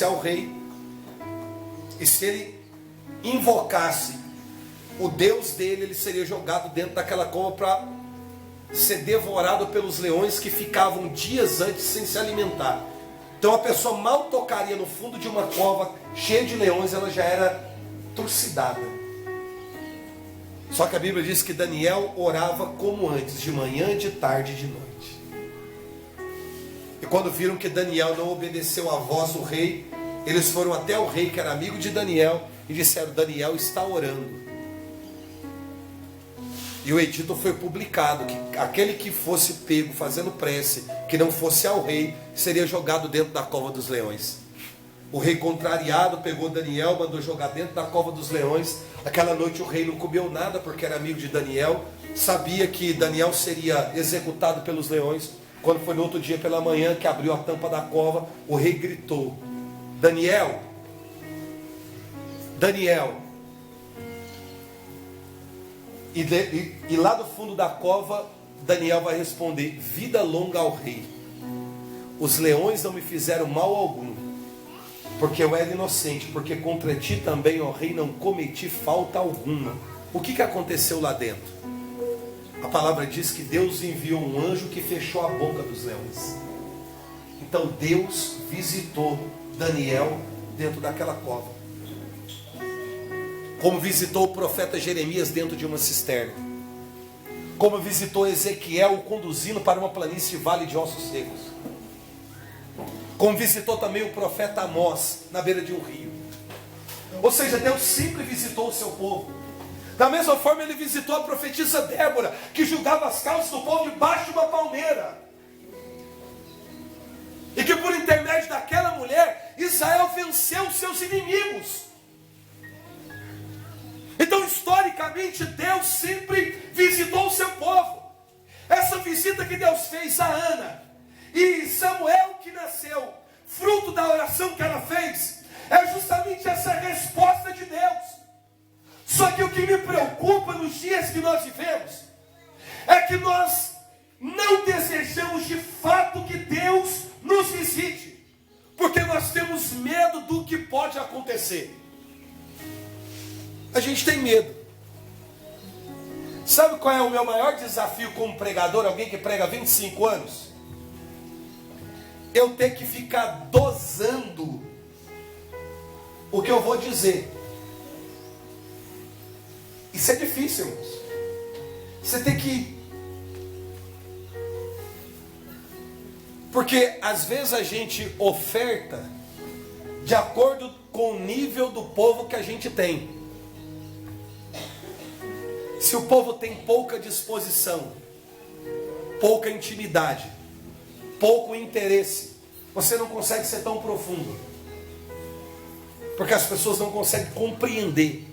fosse ao rei, e se ele invocasse o Deus dele, ele seria jogado dentro daquela cova para ser devorado pelos leões que ficavam dias antes sem se alimentar. Então a pessoa mal tocaria no fundo de uma cova cheia de leões, ela já era trucidada. Só que a Bíblia diz que Daniel orava como antes, de manhã, de tarde e de noite. E quando viram que Daniel não obedeceu à voz do rei, eles foram até o rei, que era amigo de Daniel, e disseram: Daniel está orando. E o edito foi publicado, que aquele que fosse pego fazendo prece, que não fosse ao rei, seria jogado dentro da cova dos leões. O rei, contrariado, pegou Daniel, mandou jogar dentro da cova dos leões. Aquela noite o rei não comeu nada, porque era amigo de Daniel, sabia que Daniel seria executado pelos leões. Quando foi no outro dia pela manhã, que abriu a tampa da cova, o rei gritou: Daniel, Daniel. E lá do fundo da cova, Daniel vai responder: vida longa ao rei. Os leões não me fizeram mal algum, porque eu era inocente, porque contra ti também, ó rei, não cometi falta alguma. O que aconteceu lá dentro? A palavra diz que Deus enviou um anjo que fechou a boca dos leões. Então Deus visitou Daniel dentro daquela cova, como visitou o profeta Jeremias dentro de uma cisterna, como visitou Ezequiel o conduzindo para uma planície vale de ossos secos, como visitou também o profeta Amós na beira de um rio. Ou seja, Deus sempre visitou o seu povo. Da mesma forma ele visitou a profetisa Débora, que julgava as causas do povo debaixo de uma palmeira, e que por intermédio daquela mulher Israel venceu os seus inimigos. Então, historicamente, Deus sempre visitou o seu povo. Essa visita que Deus fez a Ana e Samuel, que nasceu, fruto da oração que ela fez, é justamente essa resposta de Deus. Só que o que me preocupa nos dias que nós vivemos é que nós não desejamos de fato que Deus nos visite, porque nós temos medo do que pode acontecer. A gente tem medo. Sabe qual é o meu maior desafio como pregador, alguém que prega há 25 anos? Eu ter que ficar dosando o que eu vou dizer. Isso é difícil, irmãos. Você tem que... Porque às vezes a gente oferta de acordo com o nível do povo que a gente tem. Se o povo tem pouca disposição, pouca intimidade, pouco interesse, você não consegue ser tão profundo, porque as pessoas não conseguem compreender.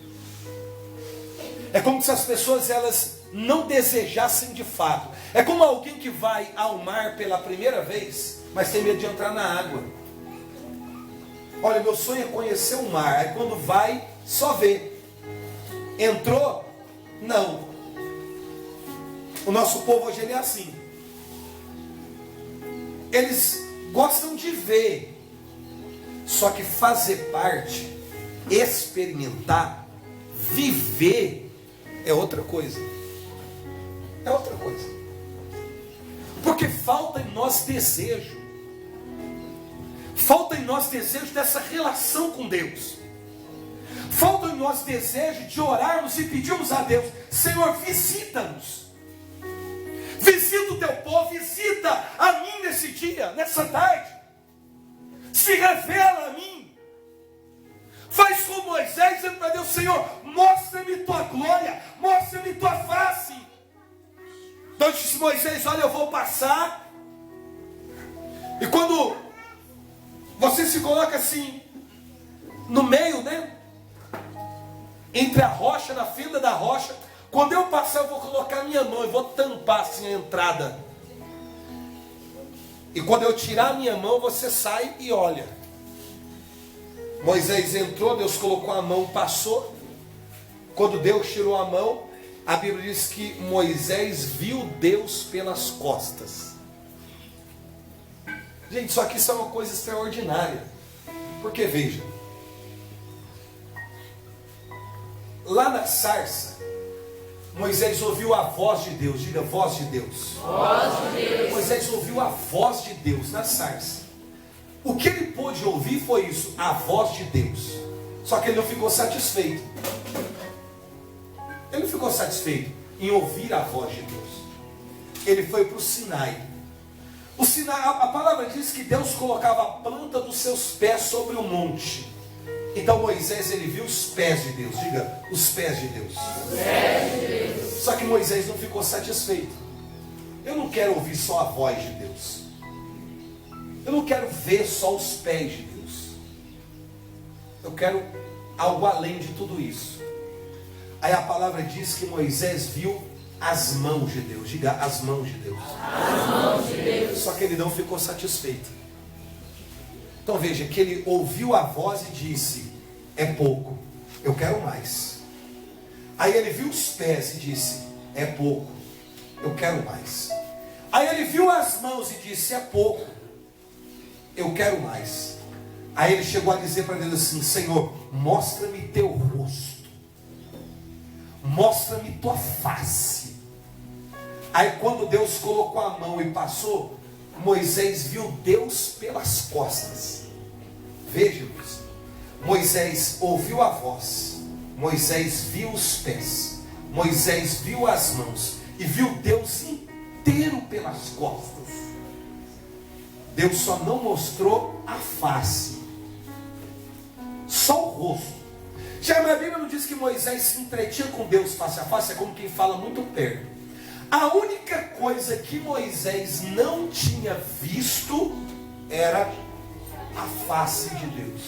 É como se as pessoas elas não desejassem de fato. É como alguém que vai ao mar pela primeira vez, mas tem medo de entrar na água. Olha, meu sonho é conhecer o mar. Aí quando vai, só vê. Entrou? Não. O nosso povo hoje ele é assim. Eles gostam de ver, só que fazer parte, experimentar, viver é outra coisa. É outra coisa. Porque falta em nós desejo. Falta em nós desejo dessa relação com Deus. Falta em nós desejo de orarmos e pedirmos a Deus: Senhor, visita-nos. Visita o teu povo, visita a mim nesse dia, nessa tarde. Se revela a mim. Faz como Moisés, dizendo para Deus: Senhor, mostra-me tua glória, mostra-me tua face. Então disse Moisés: olha, eu vou passar. E quando você se coloca assim, no meio, né? Entre a rocha, na fenda da rocha, quando eu passar eu vou colocar minha mão e vou tampar assim a entrada. E quando eu tirar a minha mão, você sai e olha. Moisés entrou, Deus colocou a mão, passou. Quando Deus tirou a mão, a Bíblia diz que Moisés viu Deus pelas costas. Gente, só que isso é uma coisa extraordinária. Porque veja, lá na sarça, Moisés ouviu a voz de Deus. Diga, voz de Deus. Voz de Deus. Moisés ouviu a voz de Deus na sarça. O que ele pôde ouvir foi isso, a voz de Deus. Só que ele não ficou satisfeito. Ele não ficou satisfeito em ouvir a voz de Deus. Ele foi para o Sinai. O Sinai, a palavra diz que Deus colocava a planta dos seus pés sobre o monte. Então Moisés, ele viu os pés de Deus. Diga, os pés de Deus. Os pés de Deus. Só que Moisés não ficou satisfeito. Eu não quero ouvir só a voz de Deus. Eu não quero ver só os pés de Deus. Eu quero algo além de tudo isso. Aí a palavra diz que Moisés viu as mãos de Deus. Diga, as mãos de Deus. As mãos de Deus. Só que ele não ficou satisfeito. Então veja que ele ouviu a voz e disse, é pouco, eu quero mais. Aí ele viu os pés e disse, é pouco, eu quero mais. Aí ele viu as mãos e disse, é pouco, eu quero mais. Aí ele chegou a dizer para Deus assim, Senhor, mostra-me teu rosto, mostra-me tua face. Aí quando Deus colocou a mão e passou, Moisés viu Deus pelas costas. Veja, Moisés ouviu a voz, Moisés viu os pés, Moisés viu as mãos e viu Deus inteiro pelas costas. Deus só não mostrou a face, só o rosto. Já a Bíblia não diz que Moisés se entretinha com Deus face a face, é como quem fala muito perto. A única coisa que Moisés não tinha visto era a face de Deus.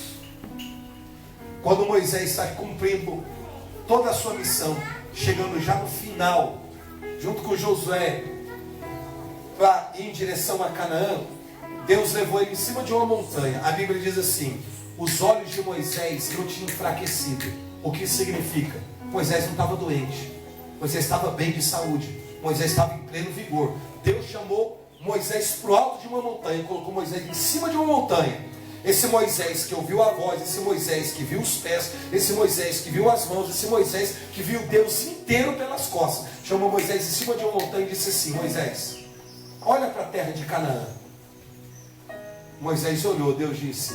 Quando Moisés está cumprindo toda a sua missão, chegando já no final, junto com Josué, para ir em direção a Canaã, Deus levou ele em cima de uma montanha. A Bíblia diz assim, os olhos de Moisés não tinham enfraquecido. O que isso significa? Moisés não estava doente, Moisés estava bem de saúde, Moisés estava em pleno vigor. Deus chamou Moisés para o alto de uma montanha, colocou Moisés em cima de uma montanha. Esse Moisés que ouviu a voz, esse Moisés que viu os pés, esse Moisés que viu as mãos, esse Moisés que viu Deus inteiro pelas costas, chamou Moisés em cima de uma montanha e disse assim, Moisés, olha para a terra de Canaã. Moisés olhou, Deus disse,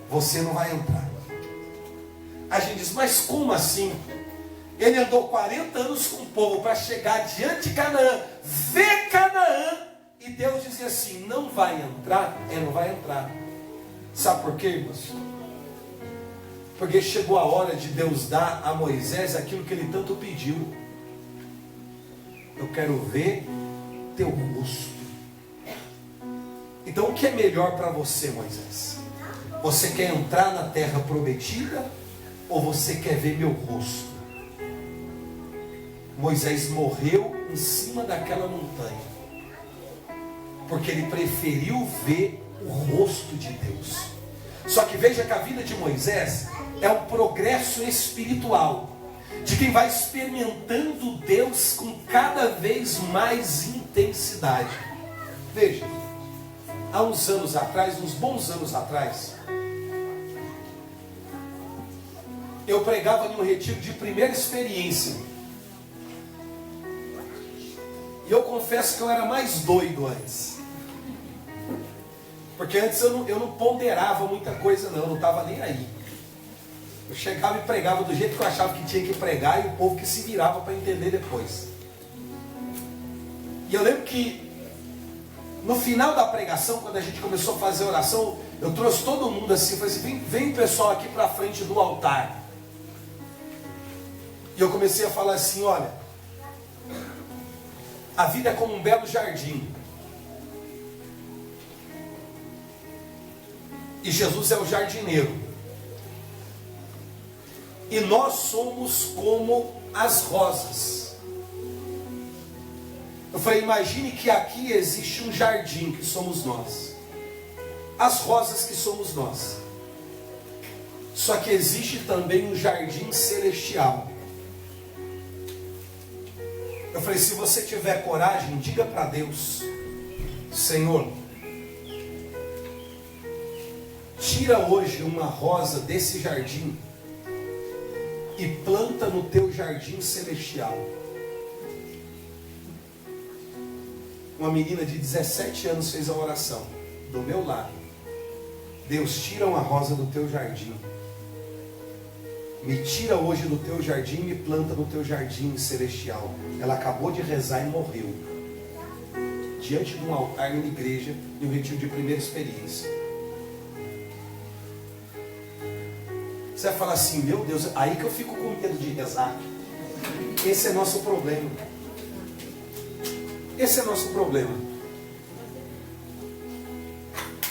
você não vai entrar. A gente diz, mas como assim? Ele andou 40 anos com o povo para chegar diante de Canaã, ver Canaã, e Deus dizia assim, não vai entrar? Não vai entrar. Sabe por quê, irmãos? Porque chegou a hora de Deus dar a Moisés aquilo que ele tanto pediu. Eu quero ver teu rosto. Então o que é melhor para você, Moisés? Você quer entrar na terra prometida ou você quer ver meu rosto? Moisés morreu em cima daquela montanha, porque ele preferiu ver o rosto de Deus. Só que veja que a vida de Moisés é um progresso espiritual, de quem vai experimentando Deus com cada vez mais intensidade. Veja, há uns anos atrás, uns bons anos atrás, eu pregava num retiro de primeira experiência. E eu confesso que eu era mais doido antes. Porque antes eu não ponderava muita coisa não, eu não estava nem aí. Eu chegava e pregava do jeito que eu achava que tinha que pregar e o povo que se virava para entender depois. E eu lembro que no final da pregação, quando a gente começou a fazer oração, eu trouxe todo mundo assim, falei assim, vem pessoal aqui para frente do altar. E eu comecei a falar assim, olha, a vida é como um belo jardim. E Jesus é o jardineiro. E nós somos como as rosas. Eu falei, imagine que aqui existe um jardim que somos nós. As rosas que somos nós. Só que existe também um jardim celestial. Eu falei, se você tiver coragem, diga para Deus, Senhor, tira hoje uma rosa desse jardim e planta no teu jardim celestial. Uma menina de 17 anos fez a oração do meu lado. Deus, tira uma rosa do teu jardim. Me tira hoje do teu jardim e me planta no teu jardim celestial. Ela acabou de rezar e morreu. Diante de um altar na igreja, em um retiro de primeira experiência. Você vai falar assim, meu Deus, aí que eu fico com medo de rezar. Esse é nosso problema. Esse é nosso problema.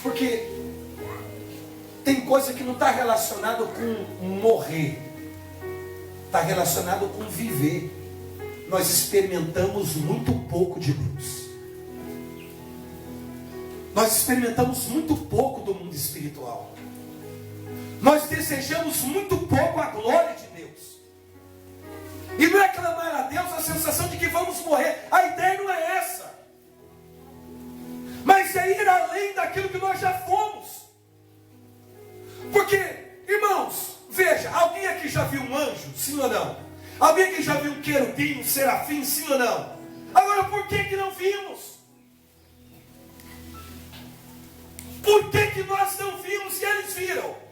Porque tem coisa que não está relacionado com morrer. Está relacionado com viver. Nós experimentamos muito pouco de Deus. Nós experimentamos muito pouco do mundo espiritual. Nós desejamos muito pouco a glória de Deus. E não é clamar a Deus a sensação de que vamos morrer. A ideia não é essa. Mas é ir além daquilo que nós já fomos. Porque, irmãos, veja, alguém aqui já viu um anjo? Sim ou não? Alguém aqui já viu um querubim, um serafim? Sim ou não? Agora, por que não vimos? Por que nós não vimos e eles viram?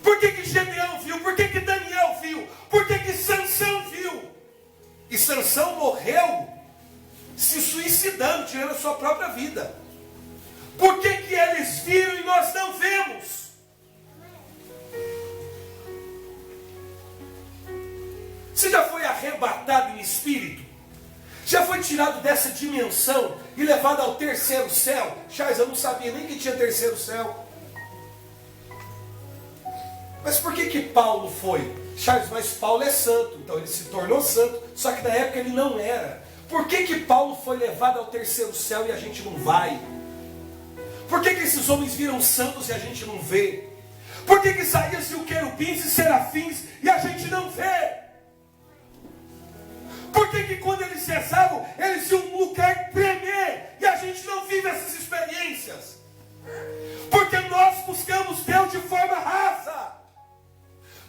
Por que Gedeão viu? Por que Daniel viu? Por que Sansão viu? E Sansão morreu se suicidando, tirando a sua própria vida. Por que eles viram e nós não vemos? Você já foi arrebatado em espírito? Já foi tirado dessa dimensão e levado ao terceiro céu? Charles, eu não sabia nem que tinha terceiro céu. Mas por que Paulo foi? Charles, mas Paulo é santo, então ele se tornou santo, só que na época ele não era. Por que Paulo foi levado ao terceiro céu e a gente não vai? Por que esses homens viram santos e a gente não vê? Por que Isaías viu querubins e serafins e a gente não vê? Por que quando eles rezavam, eles viam um lugar tremer e a gente não vive essas experiências? Porque nós buscamos Deus de forma rasa.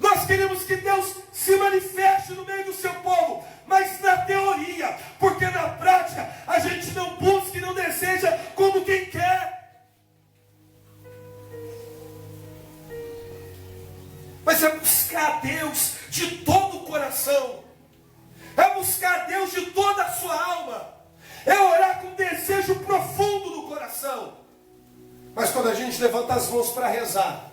Nós queremos que Deus se manifeste no meio do seu povo, mas na teoria, porque na prática a gente não busca e não deseja como quem quer. Mas é buscar Deus de todo o coração, é buscar Deus de toda a sua alma, é orar com desejo profundo no coração. Mas quando a gente levanta as mãos para rezar,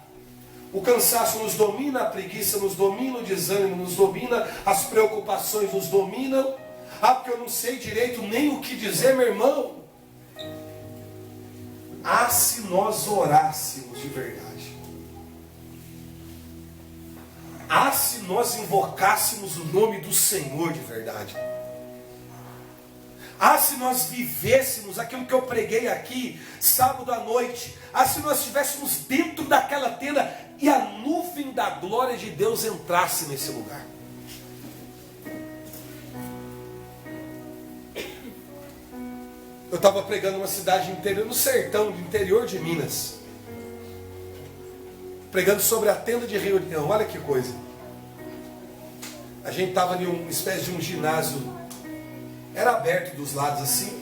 o cansaço nos domina, a preguiça nos domina, o desânimo nos domina, as preocupações nos dominam. Ah, porque eu não sei direito nem o que dizer, meu irmão. Ah, se nós orássemos de verdade. Ah, se nós invocássemos o nome do Senhor de verdade. Ah, se nós vivêssemos aquilo que eu preguei aqui sábado à noite. Ah, se nós estivéssemos dentro daquela tenda e a nuvem da glória de Deus entrasse nesse lugar. Eu estava pregando numa cidade interior, no sertão, do interior de Minas. Pregando sobre a tenda de reunião. Olha que coisa. A gente estava em uma espécie de um ginásio. Era aberto dos lados assim.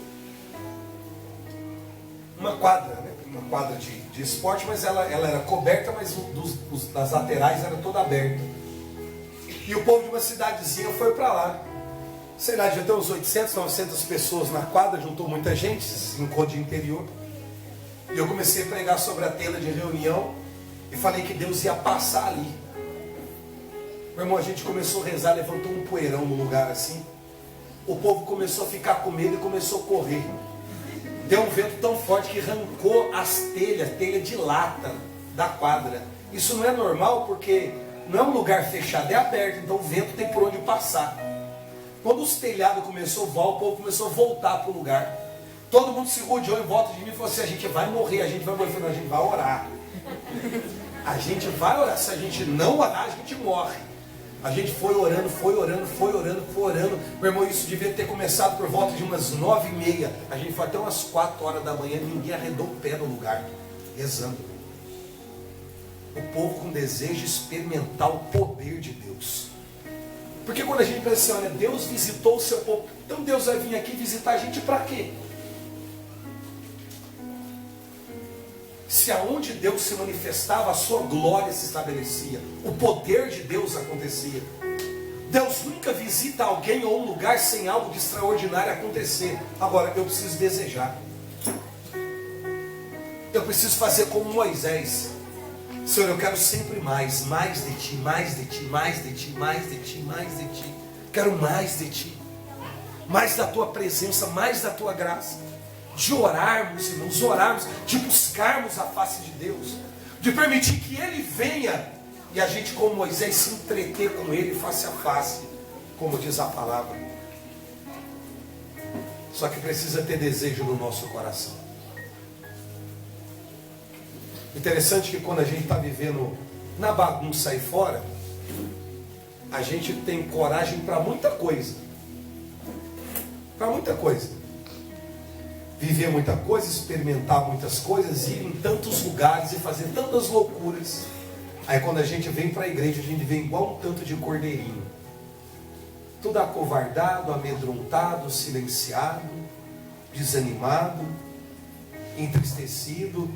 Uma quadra, né? Uma quadra de esporte, mas ela era coberta, mas das laterais era toda aberta. E o povo de uma cidadezinha foi para lá. Sei lá, já tem uns 800, 900 pessoas na quadra, juntou muita gente, esse encontro de interior. E eu comecei a pregar sobre a tenda de reunião e falei que Deus ia passar ali. Meu irmão, a gente começou a rezar, levantou um poeirão no lugar assim. O povo começou a ficar com medo e começou a correr. Deu um vento tão forte que arrancou as telha de lata da quadra. Isso não é normal porque não é um lugar fechado, é aberto, então o vento tem por onde passar. Quando os telhados começou a voar, o povo começou a voltar para o lugar. Todo mundo se rodeou em volta de mim e falou assim: a gente vai morrer, a gente vai morrer. Eu falei: não, a gente vai orar. A gente vai orar. Se a gente não orar, a gente morre. A gente foi orando, foi orando, foi orando, foi orando. Meu irmão, isso devia ter começado por volta de umas 9h30. A gente foi até umas 4 horas da manhã, ninguém arredou o pé no lugar, rezando. O povo com desejo de experimentar o poder de Deus. Porque quando a gente pensa assim, olha, Deus visitou o seu povo, então Deus vai vir aqui visitar a gente para quê? Se aonde Deus se manifestava, a sua glória se estabelecia, o poder de Deus acontecia. Deus nunca visita alguém ou um lugar sem algo de extraordinário acontecer. Agora, eu preciso desejar. Eu preciso fazer como Moisés. Senhor, eu quero sempre mais de ti, mais de ti, mais de ti, mais de ti, mais de ti. Quero mais de ti. Mais da tua presença, mais da tua graça. De orarmos, irmãos, orarmos, de buscarmos a face de Deus. De permitir que Ele venha e a gente, como Moisés, se entreter com Ele face a face, como diz a palavra. Só que precisa ter desejo no nosso coração. Interessante que quando a gente está vivendo na bagunça aí fora, a gente tem coragem para muita coisa. Para muita coisa. Viver muita coisa, experimentar muitas coisas, ir em tantos lugares e fazer tantas loucuras. Aí quando a gente vem para a igreja, a gente vem igual um tanto de cordeirinho. Tudo acovardado, amedrontado, silenciado, desanimado, entristecido,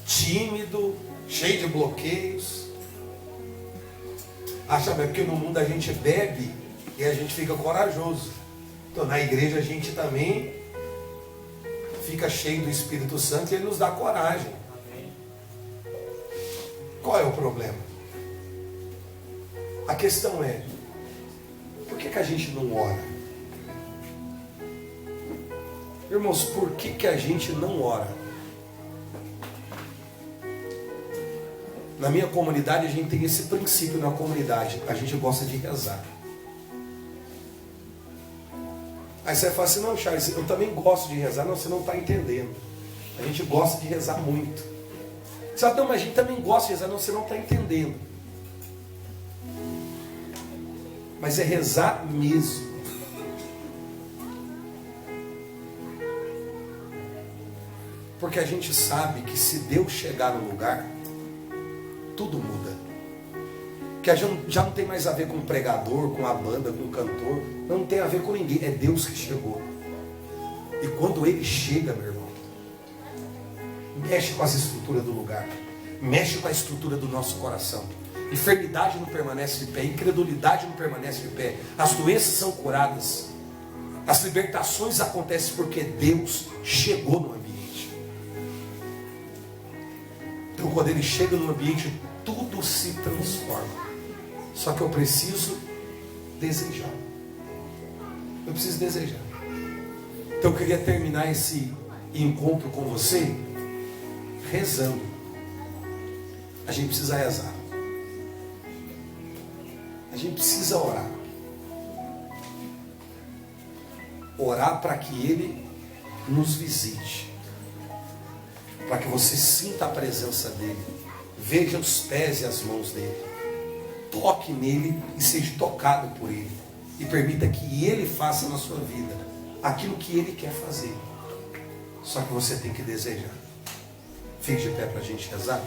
tímido, cheio de bloqueios. Acha bem, porque no mundo a gente bebe e a gente fica corajoso. Então na igreja a gente também fica cheio do Espírito Santo e Ele nos dá coragem. Qual é o problema? A questão é, por que a gente não ora? Irmãos, por que a gente não ora? Na minha comunidade a gente tem esse princípio na comunidade. A gente gosta de rezar. Aí você fala assim, não, Charles, eu também gosto de rezar. Não, você não está entendendo. A gente gosta de rezar muito. Você fala, não, mas a gente também gosta de rezar. Não, você não está entendendo. Mas é rezar mesmo. Porque a gente sabe que se Deus chegar no lugar, tudo muda. Que já não tem mais a ver com o pregador, com a banda, com o cantor. Não tem a ver com ninguém. É Deus que chegou. E quando Ele chega, meu irmão, mexe com as estruturas do lugar. Mexe com a estrutura do nosso coração. Enfermidade não permanece de pé. Incredulidade não permanece de pé. As doenças são curadas. As libertações acontecem porque Deus chegou no ambiente. Então quando Ele chega no ambiente, tudo se transforma. Só que eu preciso desejar. Eu preciso desejar. Então eu queria terminar esse encontro com você rezando. A gente precisa rezar. A gente precisa orar. Orar para que Ele nos visite. Para que você sinta a presença dEle. Veja os pés e as mãos dEle. Toque nele e seja tocado por Ele. E permita que Ele faça na sua vida aquilo que Ele quer fazer. Só que você tem que desejar. Fique de pé para a gente rezar.